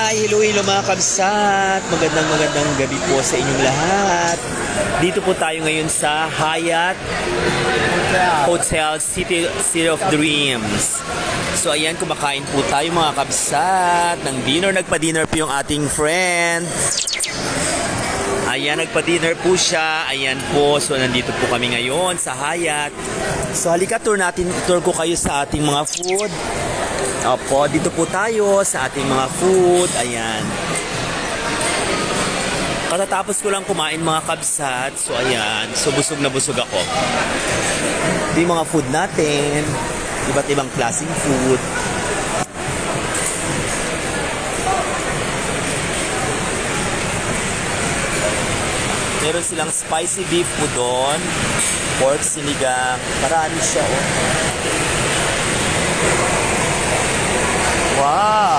Hello, hello mga kabsat! Magandang gabi po sa inyong lahat. Dito po tayo ngayon sa Hyatt Hotel City of Dreams. So ayan, kumakain po tayo mga kabsat ng dinner. Nagpa-dinner po yung ating friend. Ayan, nagpa-dinner po siya. Ayan po, so nandito po kami ngayon sa Hyatt. So halika, tour ko kayo sa ating mga food. Opo, dito po tayo sa ating mga food. Ayan. Katatapos ko lang kumain mga kabsat. So ayan, so busog na busog ako. Ito yung mga food natin. Iba't ibang klaseng food. Meron silang spicy beef udon, pork sinigang, marami siya oh. Wow!